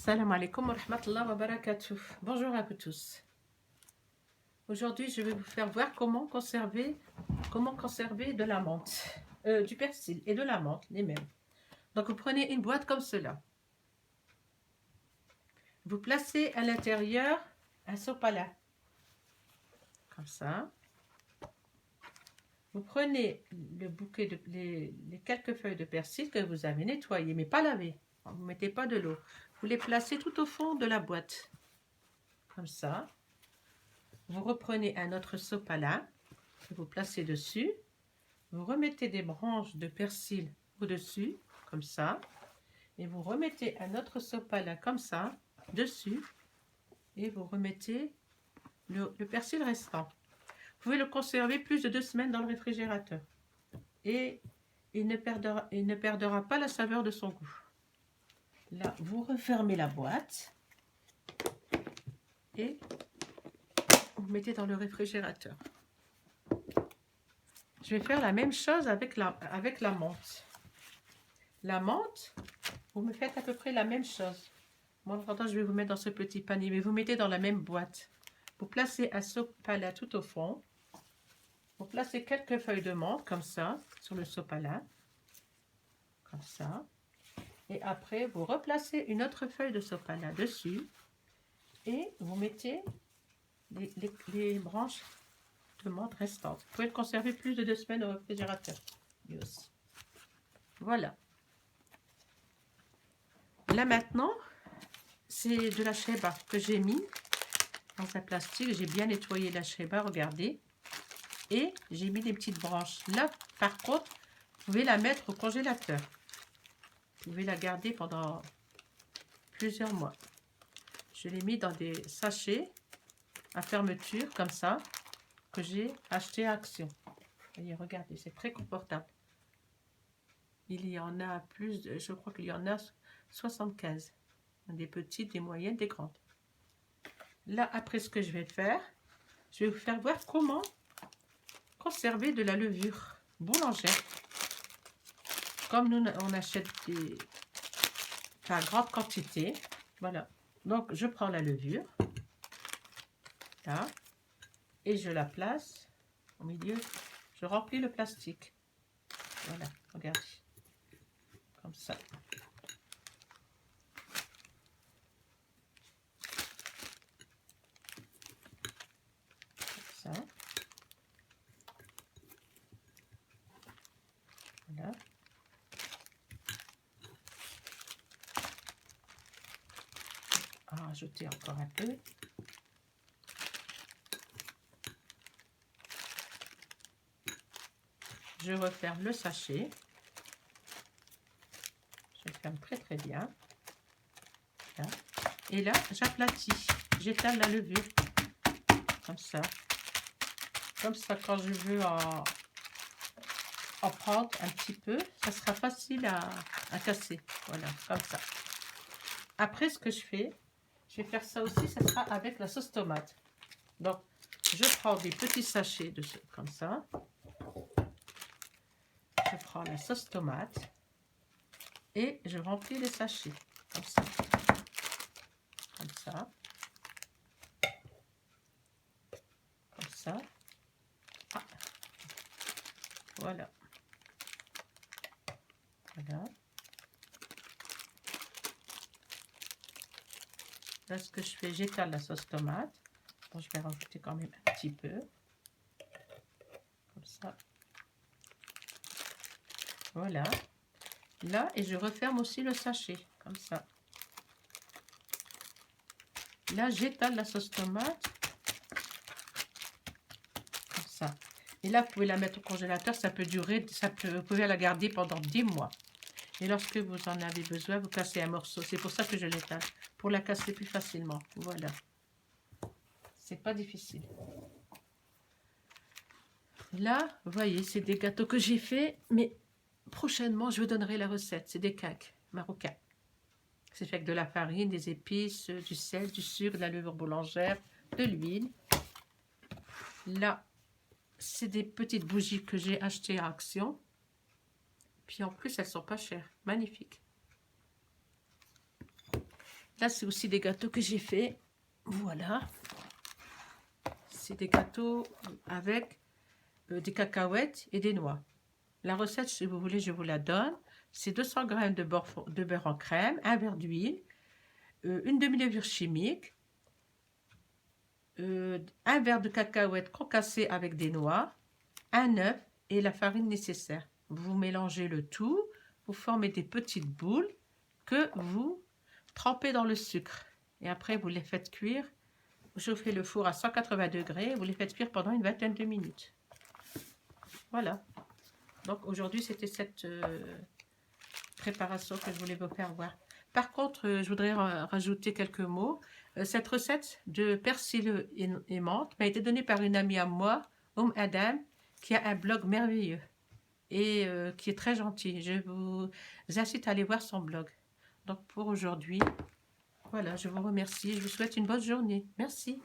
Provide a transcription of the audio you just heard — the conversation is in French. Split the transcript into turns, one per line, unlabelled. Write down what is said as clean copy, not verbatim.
Salam alaikum wa rahmatullah wa barakatuh. Bonjour à vous tous. Aujourd'hui, je vais vous faire voir comment conserver de la menthe, du persil et de la menthe, les mêmes. Donc, vous prenez une boîte comme cela. Vous placez à l'intérieur un sopalin, comme ça. Vous prenez le bouquet les quelques feuilles de persil que vous avez nettoyées, mais pas lavées. Vous ne mettez pas de l'eau. Vous les placez tout au fond de la boîte, comme ça. Vous reprenez un autre sopalin que vous placez dessus. Vous remettez des branches de persil au-dessus, comme ça. Et vous remettez un autre sopalin comme ça, dessus. Et vous remettez le persil restant. Vous pouvez le conserver plus de 2 semaines dans le réfrigérateur. Et il ne perdra pas la saveur de son goût. Là, vous refermez la boîte. Et vous mettez dans le réfrigérateur. Je vais faire la même chose avec la menthe. La menthe, vous me faites à peu près la même chose. Moi, pourtant, je vais vous mettre dans ce petit panier, mais vous mettez dans la même boîte. Vous placez un sopalin tout au fond. Vous placez quelques feuilles de menthe, comme ça, sur le sopalin. Comme ça. Et après, vous replacez une autre feuille de sopalin dessus. Et vous mettez les branches de menthe restantes. Vous pouvez le conserver plus de 2 semaines au réfrigérateur. Voilà. Là maintenant, c'est de la sheba que j'ai mis dans un plastique. J'ai bien nettoyé la sheba, regardez. Et j'ai mis des petites branches. Là, par contre, vous pouvez la mettre au congélateur. Vous pouvez la garder pendant plusieurs mois. Je l'ai mis dans des sachets à fermeture, comme ça, que j'ai acheté à Action. Voyez, regardez, c'est très confortable. Il y en a plus, je crois qu'il y en a 75. Des petites, des moyennes, des grandes. Là, après, ce que je vais faire, je vais vous faire voir comment conserver de la levure boulangère. Comme nous, on achète en grande quantité. Voilà. Donc, je prends la levure. Là. Et je la place au milieu. Je remplis le plastique. Voilà. Regardez. Comme ça. Ça. Voilà. On va rajouter encore un peu. Je referme le sachet. Je ferme très très bien. Là. Et là, j'aplatis. J'étale la levure. Comme ça. Comme ça, quand je veux en prendre un petit peu, ça sera facile à casser. Voilà, comme ça. Après, ce que je vais faire ça aussi, ça sera avec la sauce tomate. Donc, je prends des petits sachets comme ça. Je prends la sauce tomate et je remplis les sachets. Comme ça. Comme ça. Comme ça. Ah. Voilà. Voilà. Là, ce que je fais, j'étale la sauce tomate. Bon, je vais rajouter quand même un petit peu. Comme ça. Voilà. Là, et je referme aussi le sachet. Comme ça. Là, j'étale la sauce tomate. Comme ça. Et là, vous pouvez la mettre au congélateur. Ça peut durer, vous pouvez la garder pendant 10 mois. Et lorsque vous en avez besoin, vous cassez un morceau. C'est pour ça que je l'étale. Pour la casser plus facilement. Voilà. C'est pas difficile. Là, vous voyez, c'est des gâteaux que j'ai fait. Mais prochainement, je vous donnerai la recette. C'est des cakes marocains. C'est fait avec de la farine, des épices, du sel, du sucre, de la levure boulangère, de l'huile. Là, c'est des petites bougies que j'ai achetées à Action. Puis en plus, elles sont pas chères. Magnifiques. Ça, c'est aussi des gâteaux que j'ai fait. Voilà. C'est des gâteaux avec des cacahuètes et des noix. La recette, si vous voulez, je vous la donne. C'est 200 g de beurre en crème, un verre d'huile, une demi-levure chimique, un verre de cacahuètes concassées avec des noix, un œuf et la farine nécessaire. Vous mélangez le tout, vous formez des petites boules que vous trempez dans le sucre. Et après, vous les faites cuire. Vous chauffez le four à 180 degrés, vous les faites cuire pendant une vingtaine de minutes. Voilà. Donc aujourd'hui, c'était cette préparation que je voulais vous faire voir. Par contre, je voudrais rajouter quelques mots. Cette recette de persil et menthe m'a été donnée par une amie à moi, Adam, qui a un blog merveilleux et qui est très gentil. Je vous incite à aller voir son blog. Donc pour aujourd'hui, voilà, je vous remercie. Je vous souhaite une bonne journée. Merci.